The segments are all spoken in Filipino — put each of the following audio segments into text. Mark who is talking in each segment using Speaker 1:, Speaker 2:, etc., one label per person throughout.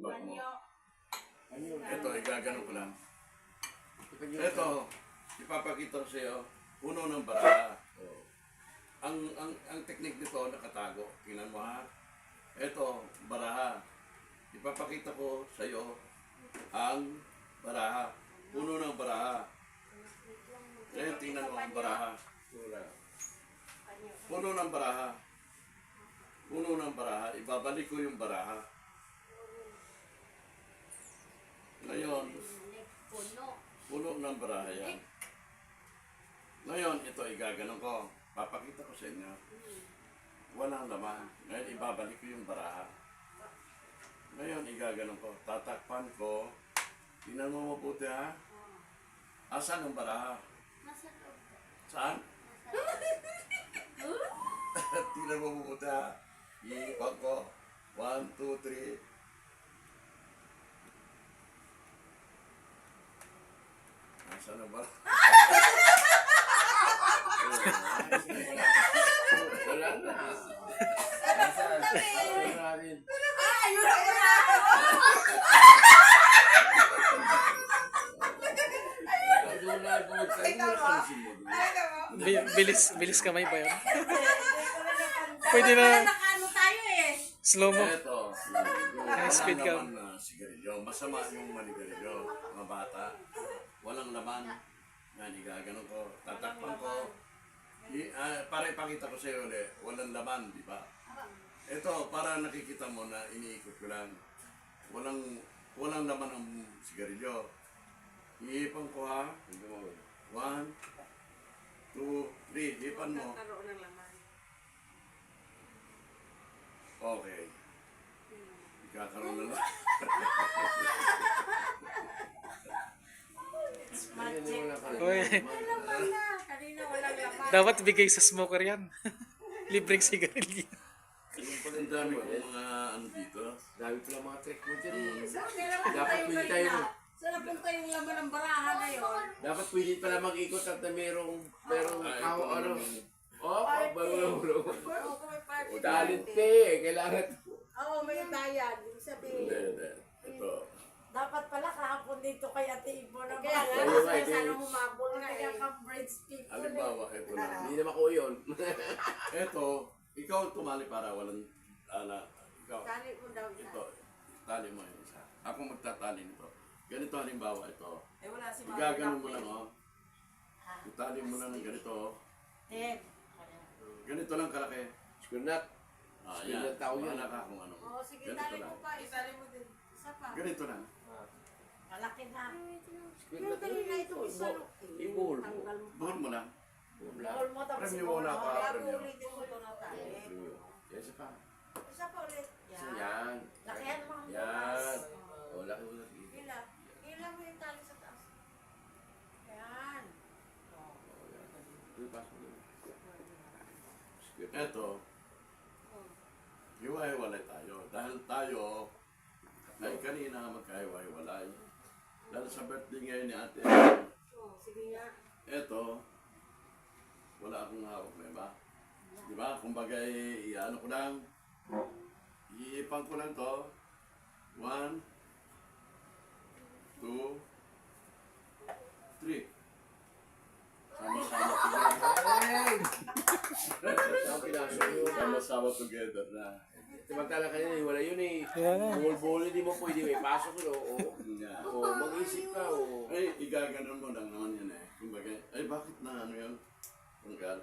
Speaker 1: bag mo. Ito, igaganon ko lang. Ito, ipapakita ko sa iyo, puno ng baraha. Ang teknik nito nakatago. Tingnan mo ha. Ito, baraha. Ipapakita ko sa iyo ang baraha. Puno ng baraha. Ngayon, tingnan mo ang baraha. Puno ng baraha. Puno ng baraha. Ibabalik ko yung baraha. Ngayon, puno ng baraha yan. Ngayon, ito igaganon ko. Papakita ko sa inyo. Walang laman. Ngayon, ibabalik ko yung baraha. Ngayon, igaganon ko. Tatakpan ko. Tingnan mo mabuti ha. Asan ang baraha? Saan? Tingnan mo mabuti ha. Iipag ko. 1, 2, 3. Asan ang baraha? Wala na.
Speaker 2: Ayun ako na!
Speaker 3: Bilis kamay ba yun? Pwede na
Speaker 2: Nakano tayo eh.
Speaker 3: slow mo.
Speaker 1: Ito.
Speaker 3: High speed ka.
Speaker 1: Walang laman na sigarilyo. Masama yung manigarilyo. Mga bata. Walang laman. Yan, igaganon ko. Tatakpan ko. Para ipakita ko sa iyo ulit. Walang laman, di ba? Ito, para nakikita mo na iniikot ko lang. Walang laman ang sigarilyo. Iipan ko ha. 1, 2, 3. Ipan mo.
Speaker 2: Nagkaroon ng laman.
Speaker 1: Okay. Ikakaroon na lang.
Speaker 2: Smart check.
Speaker 3: Uy,
Speaker 2: Walang laman na. Kanina walang laman.
Speaker 3: dapat bigay sa smoker yan. Libreng sigarilyo.
Speaker 1: Ang dami ko mga ano dito.
Speaker 4: Dami ko lang mga trick mo dyan.
Speaker 2: Saan kaya naman
Speaker 4: Dapat
Speaker 2: tayo
Speaker 4: pwede
Speaker 2: kanina?
Speaker 4: tayo.
Speaker 2: Saan napunta yung laman ng baraha na yun?
Speaker 4: Dapat pwede pala mag-ikot at na merong kao ano. Oh,
Speaker 2: Party.
Speaker 4: bago.
Speaker 2: Oo, kung may party.
Speaker 4: Talent
Speaker 2: party.
Speaker 4: pa eh. Kailangan.
Speaker 2: Oo, may bayad. Ibig sabihin.
Speaker 1: Hindi. Ito.
Speaker 2: Dapat pala kahapon dito kay Ate Ibo na
Speaker 4: Kaya nga,
Speaker 2: kaya
Speaker 4: eh.
Speaker 2: sana humabol nga kaya ka-braids people.
Speaker 1: Halimbawa, ito na.
Speaker 4: Hindi naman ko yun.
Speaker 1: Ito, ikaw tumali para walang ikaw.
Speaker 2: Tali mo daw na.
Speaker 1: Ito, tali mo yung isa. Ako magtatali nito. Ganito halimbawa ito.
Speaker 2: Eh wala si Mama.
Speaker 1: Igaganon mo lang oh. Itali mo lang ng ganito oh.
Speaker 2: Ted.
Speaker 1: Ganito lang kalaki.
Speaker 4: Screw nut.
Speaker 1: Yan.
Speaker 4: Screw nut tao yan.
Speaker 1: Bahala ka kung ano.
Speaker 2: Oo, sige,
Speaker 1: Ganito
Speaker 2: tali
Speaker 1: lang.
Speaker 2: mo pa. Itali mo din. Isa pa.
Speaker 1: Ganito lang.
Speaker 2: Malaki na.
Speaker 4: Screw
Speaker 2: Pero
Speaker 4: nut.
Speaker 2: dali na ito. Isa.
Speaker 4: Ibol.
Speaker 2: Tanggal mo.
Speaker 1: Buhol mo lang.
Speaker 2: Bawal mo tapos
Speaker 1: Premyo muna pa,
Speaker 2: Bago
Speaker 1: premyo.
Speaker 2: ulitin mo ito na tayo.
Speaker 4: Yan isa pa.
Speaker 2: Isa pa ulit.
Speaker 4: Yan.
Speaker 2: Lakihan mo ang
Speaker 4: Yan.
Speaker 2: bukas.
Speaker 4: O, laki mo na.
Speaker 2: Hila. Hila mo yung tali sa taas. Yan.
Speaker 1: Ito, hiwa-hiwalay tayo. Dahil tayo ay kanina magkahiwa-hiwalay. Dahil sa birthday ngayon ni ate,
Speaker 2: Oh, sige nga.
Speaker 1: ito, wala akong hawak na iba. Di ba? Kumbaga, iano ko lang, iipang ko lang to. 1, 2, 3. Sama-sama together. Sama-sama together na.
Speaker 4: Samantala kanina, wala yun eh.
Speaker 3: Yeah.
Speaker 4: Bol-bol, hindi mo pwede may pasok yun. Oo.
Speaker 1: Yeah.
Speaker 4: Oo, mag-isip ka. Oo.
Speaker 1: Ay, igaganon mo lang naman yan eh. Kumbaga, ay bakit na ano yun? Tanggal.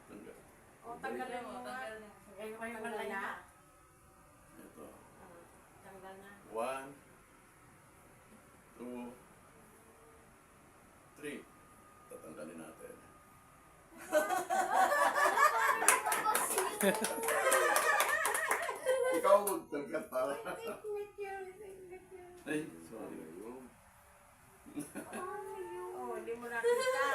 Speaker 1: Tanggal.
Speaker 2: O, tanggalin mo nga. Ngayon kayo malay na.
Speaker 1: Ito.
Speaker 2: Tanggal na.
Speaker 1: 1, 2, 3. Tatanggalin natin. Ikaw magtanggal para. Ay, sorry.
Speaker 2: Oh, hindi mo nakita.